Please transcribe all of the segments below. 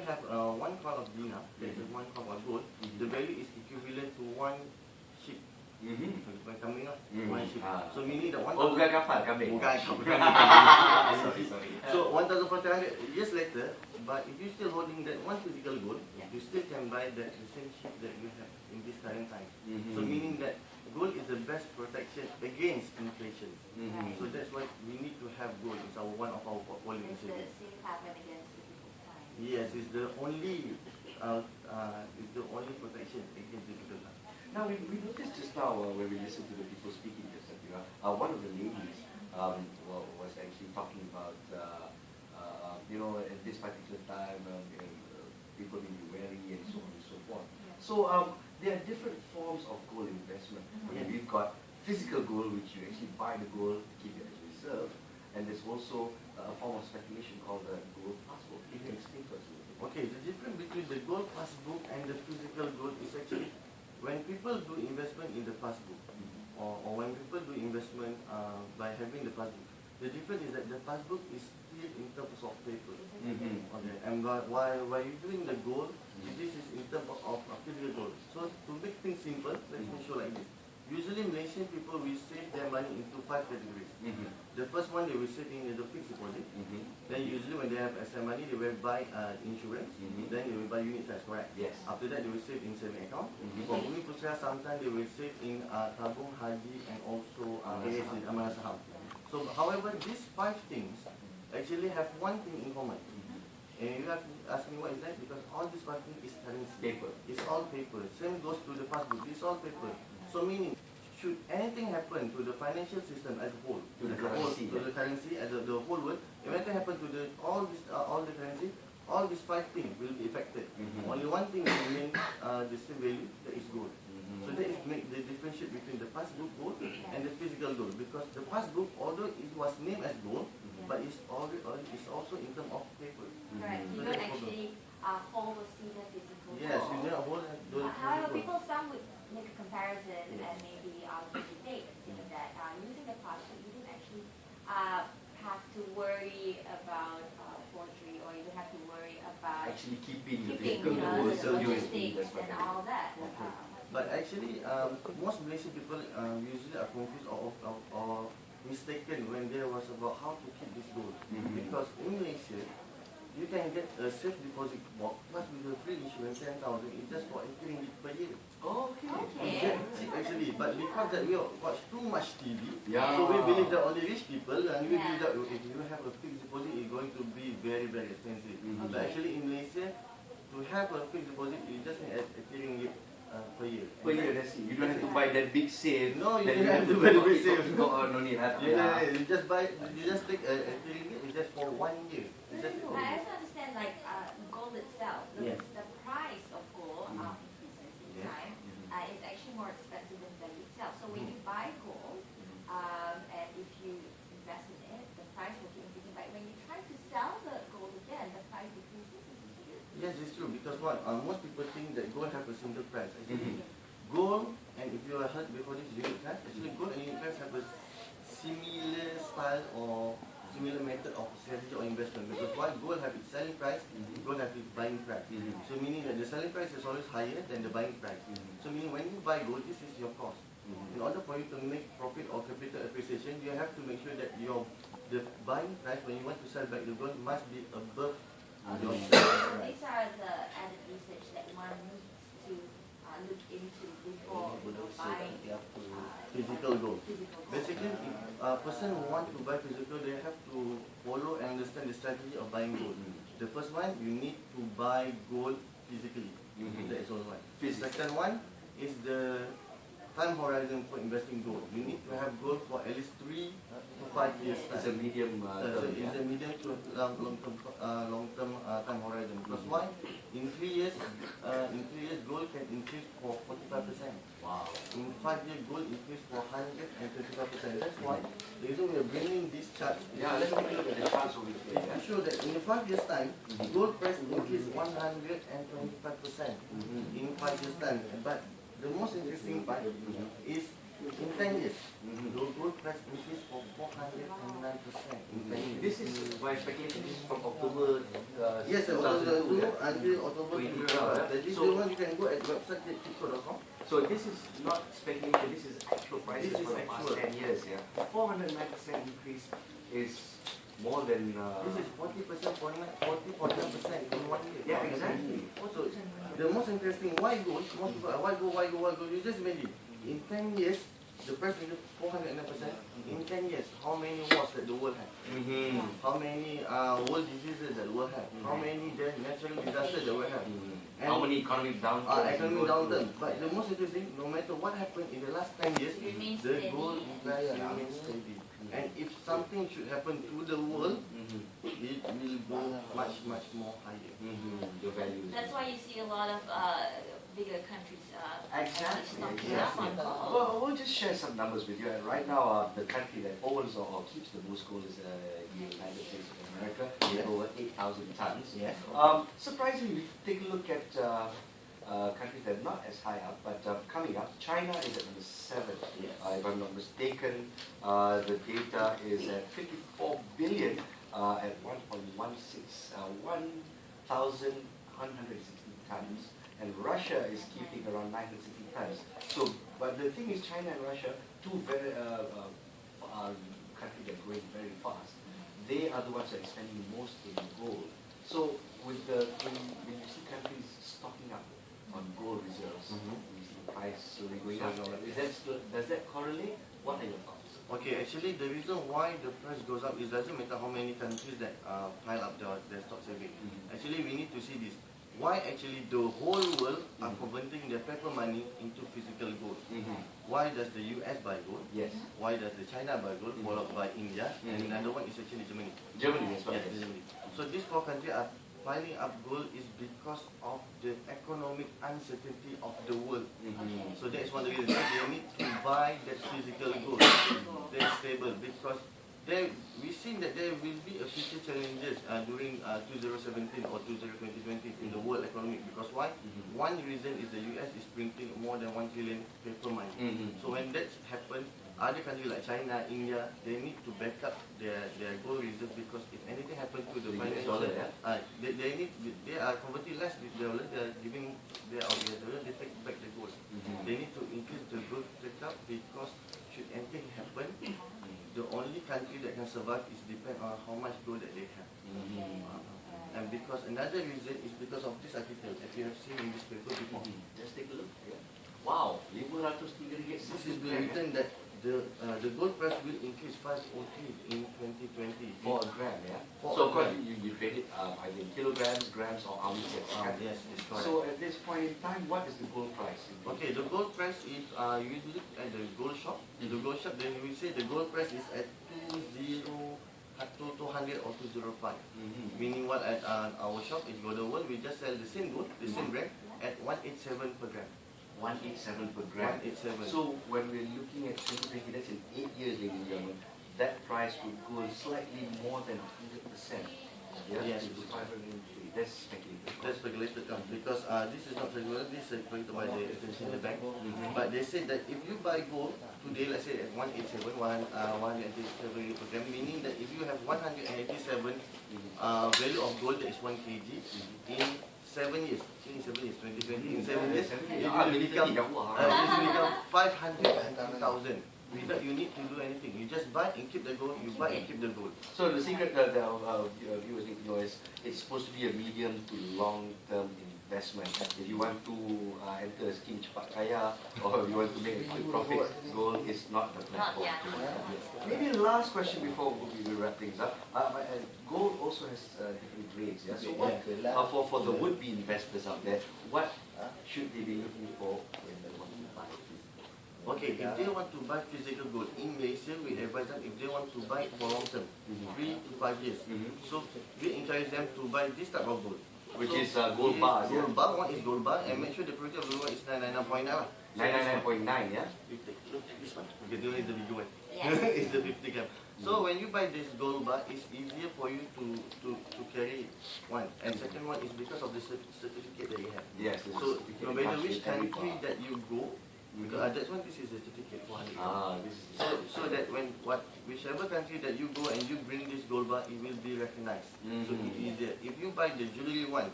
you have 1 crore of dinar, that is 1 crore of gold, the value is equivalent to 1 sheep. Kambing lah, 1 sheep. So meaning that 1,000. Bukan kapal, kambing. Bukan kapal. Sorry. So 1,400 years later, but if you still holding that 1 physical gold, you still can buy the same sheep that you have in this current time. So meaning that gold is the best protection against inflation. So that's why we need to have gold. It's one of our portfolio. It's the safe haven against difficult times. Yes, it's the only protection against difficult times. Now we noticed just now when we listened to the people speaking just one of the ladies was actually talking about at this particular time people may be wary and so on and so forth. So there are different forms of gold investment. We've got physical gold, which you actually buy the gold, keep it as reserve, and there's also a form of speculation called the gold passbook. Can you explain to us a little bit? Okay, the difference between the gold passbook and the physical gold is actually when people do investment in the passbook, or when people do investment by having the passbook, the difference is that the passbook is still in terms of paper. Okay, and while you're doing the gold, this is in terms of physical gold. So to make things simple, let me show like this. Usually Malaysian people will save their money into 5 categories. The first one they will save in the fixed deposit. Then usually when they have extra money, they will buy insurance. Then they will buy unit trust, correct? Yes. After that they will save in saving account. For Bumi Pusat, sometimes they will save in tabung haji and also ASC, Amanah Saham. So however, these 5 things actually have one thing in common. And you have to ask me what is that? Because all this 5 things is currency. Paper. It's all paper. Same goes to the passbook. It's all paper. So meaning, should anything happen to the financial system as a whole, to the currency, as the whole world, if anything happen to all the currency, all these 5 things will be affected. Only one thing will remain the same value, that is gold. So that is make the differentiate between the passbook gold and the physical gold. Because the passbook, although it was named as gold, but it's also in terms of paper. Correct. You don't actually hold or see the physical gold. Yes, you don't hold the However, some would make a comparison and maybe debate saying that using the passbook, you don't actually have to worry about forgery, or you don't have to worry about actually keeping the logistics and all that. But actually, most Malaysian people usually are confused or mistaken when there was about how to keep this gold. Because in Malaysia, you can get a safe deposit box plus with a free insurance 10,000. It's just for 80 ringgit per year. Okay. Actually, but because that we watch too much TV, so we believe that only rich people, and we believe that if you have a fixed deposit, it's going to be very, very expensive. But actually in Malaysia, to have a fixed deposit, you just need 80 ringgit per year. Per year, that's it. You don't have to buy that big safe. No, you don't have to buy the big safe. No need. You just take 80 ringgit, it's just for 1 year. I also understand, like gold itself, the price of gold in time is actually more expensive than the value itself. So when you buy gold, and if you invest in it, the price will keep increasing. But when you try to sell the gold again, the price decreases. Yes, it's true. Because what most people think that gold have a single price. Actually, gold, and if you have heard before this unit price, actually gold and unit price have a similar style or similar method of strategy or investment. Because while gold have its selling price, gold have its buying price. So meaning that the selling price is always higher than the buying price. So meaning when you buy gold, this is your cost. In order for you to make profit or capital appreciation, you have to make sure that the buying price when you want to sell back the gold must be above your So these are the added research that one needs to look into before buying physical gold. Basically, if a person who wants to buy physical, they have to follow and understand the strategy of buying gold. The first one, you need to buy gold physically. That is all one. The second one is the time horizon for investing gold. You need to have gold for at least 3 to 5 years time. It's a medium it's a medium to long-term time horizon. Because why? In 3 years, gold can increase for 45%. Wow. In 5 years, gold increase for 125%. That's why the reason we are bringing this chart. Let's take a look at the charts over here. To show that in 5 years time, gold price increase 125% in 5 years time. But the most interesting part is In 10 years, the gold price increased for 409% in 10 years. This is my speculation. This is from October. Yes, October 2 until October 2025. This So- one you can go at website crypto.com. So this is not speculation. This is actual prices This is for the past actual. 10 years. Yeah, 409% increase is more than. This is 40%, 49% in 1 year. Yeah, exactly. Also, the most interesting, why gold? Most people, why gold? You just imagine, in 10 years, the price will 409%. In 10 years, how many wars that the world had? How many world diseases that the world had? How many natural disasters that the world had? And How many economic downturns? economic downturn. But the most interesting, no matter what happened in the last 10 years, It remains the steady. gold price remains steady. And if something should happen to the world, it will go much more higher. The values. That's why you see a lot of bigger countries Exactly. stocking up on gold. Well, we'll just share some numbers with you. And right now, the country that owns or keeps the most gold is the United States of America. They have over 8,000 tons. Yes. Surprisingly, take a look at countries that are not as high up, but coming up. China is at number 7. Yes. If I'm not mistaken, the data is at 54 billion at 1.16, 1,160 tons. And Russia is keeping around 960 tons. So, but the thing is, China and Russia, two very countries that are growing very fast. They are the ones that are spending most in gold. So, with when you see countries stocking up on gold reserves, you see the price slowly going up. Does that correlate? What are your thoughts? Okay, actually the reason why the price goes up is doesn't matter how many countries that pile up their stocks every. Actually, we need to see this. Why actually the whole world are converting their paper money into physical gold? Why does the US buy gold? Yes. Why does the China buy gold, followed by India, and another one is actually Germany. Germany as well. Yes, Germany. So these 4 countries are piling up gold is because of the economic uncertainty of the world. So that is one of the reasons they need to buy that physical gold. That's stable because we see that there will be a future challenges during 2017 or 2020 in the world economy. Because why? One reason is the US is printing more than 1 trillion paper money. So when that happens, other countries like China, India, they need to back up their gold reserve because if anything happens to the financial, they are converting less with dollar. They are giving their dollar. They take back the gold. They need to increase the gold take up because should anything happen, the only country that can survive is depend on how much gold that they have. And because another reason is because of this article that you have seen in this paper before. Just take a look. Yeah. Wow, 503 This is written that the gold price will increase 503 in 2020. For a gram, yeah? For So a of course gram. you trade it either in kilograms, grams or ounces. Yes, it's correct. So at this point in time, what is the gold price? Okay, the gold price is you look at the gold shop. The gold shop, then we say the gold price is at 200 or 205. Meaning what at our shop is Golden World, we just sell the same gold, the same brand at 187 per gram. 187 per gram. 187. So when we're looking at 2020, that's in 8 years, ladies and gentlemen, that price would go slightly more than 100%. Yeah, Yes. to 503. That's speculative. That's speculated because this is not regular, this is calculated by the international bank. But they said that if you buy gold today, let's say at 187 per gram, meaning that if you have 187 value of gold that is 1 kg in 7 years, 2020, in 7 years, it will become 500,000. Without you need to do anything. You just buy and keep the gold, you buy and keep the gold. So the secret that viewers need to know is it's supposed to be a medium to long-term investment. If you want to enter a scheme cepat kaya or you want to make a quick profit, gold is not the platform. Maybe the last question before we wrap things up. Gold also has different grades. Yeah. So what for the would-be investors out there, what should they be looking for when they want to buy? Okay, if they want to buy physical gold in Malaysia, we advise them if they want to buy it for long term, 3 to 5 years. So we encourage them to buy this type of gold. Which is gold bar. Gold bar, one is gold bar, and make sure the purity of the gold is 999.9. 99.9, yeah? You take a look at this one. Okay, this one is the bigger one. Yeah. It's the 50 gram. So when you buy this gold bar, it's easier for you to carry it, one. And second one is because of the certificate that you have. Yes. So no matter which country that you go, That's why this is a certificate for 100 years. This is So that whichever country that you go and you bring this gold bar, it will be recognized. So it is easier. If you buy the jewelry one,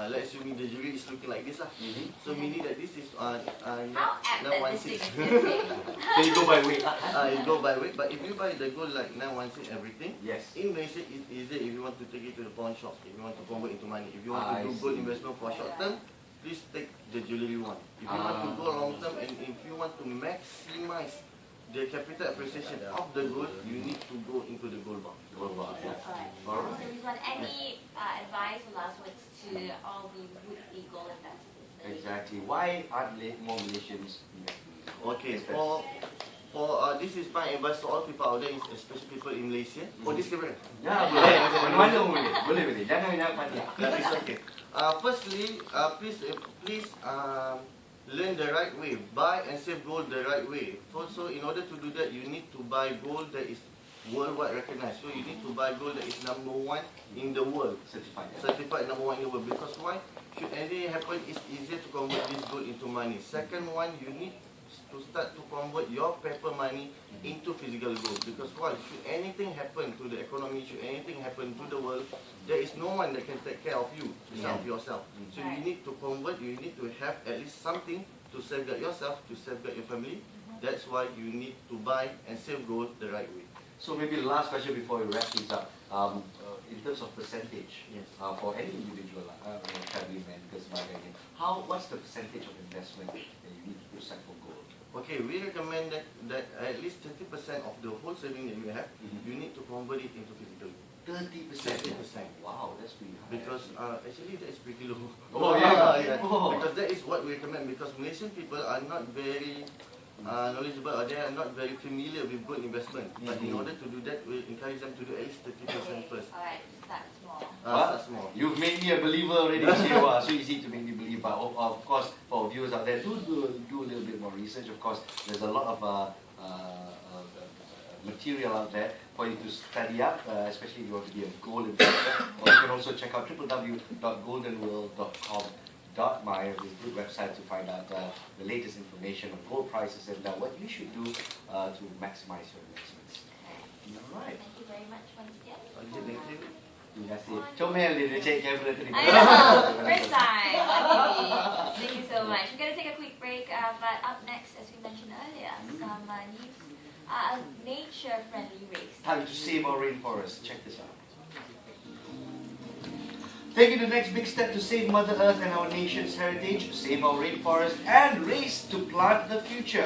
let's assume the jewelry is looking like this lah. So meaning that this is How apt that this 916. thing is sitting. so you go by weight. It go by weight. But if you buy the gold like 916 everything, Yes. in Malaysia it's easier if you want to take it to the pawn shop, if you want to convert into money. If you want to I do gold see. investment for short term, please take the jewelry one. If you want to go long term and if you want to maximize the capital appreciation of the gold, you need to go into the gold bar. Gold bar. Yeah. Alright. So Ritzwan, any advice or last words to all the would-be gold investors? Exactly. Why aren't more Malaysians investing? Okay, this is my advice to all people out there, especially people in Malaysia. This camera. Ya, boleh. Mana-mana boleh. Boleh. Jangan mati. It's okay. Firstly, please learn the right way. Buy and save gold the right way. So in order to do that, you need to buy gold that is worldwide recognized. So you need to buy gold that is #1 in the world. Certified #1 in the world. Because why? Should anything happen, it's easier to convert this gold into money. Second one, you need to start to convert your paper money into physical gold. Because why? Should anything happen to the economy, should anything happen to the world, there is no one that can take care of you, yourself. So you need to convert, you need to have at least something to safeguard yourself, to safeguard your family. That's why you need to buy and save gold the right way. So maybe the last question before we wrap things up. In terms of percentage, for any individual, family members, what's the percentage of investment that you need to put aside for gold? Okay, we recommend that at least 30% of the whole saving that you have, you need to convert it into physical gold. 30%. 30%. Wow, that's pretty high. Because actually that is pretty low. Yeah. Because that is what we recommend. Because Malaysian people are not very knowledgeable, or they are not very familiar with gold investment. But in order to do that, we encourage them to do at least 30% first. Alright, start small. Start small. You've made me a believer already. So easy to make me believe. But of course, for viewers out there, do a little bit more research. Of course, there's a lot of material out there for you to study up, especially if you want to be a gold investor. Or you can also check out www.goldenworld.com.my, is a good website to find out the latest information on gold prices and what you should do to maximize your investments. Alright. Thank you very much once again. Okay, thank you. Terima kasih. Comel dia check kamera tadi. I know, first time. Okay. Thank you so much. We're going to take a quick break, but up next, as we mentioned earlier, some news, nature-friendly race. Time to save our rainforest. Check this out. Taking the next big step to save Mother Earth and our nation's heritage, save our rainforest, and race to plant the future.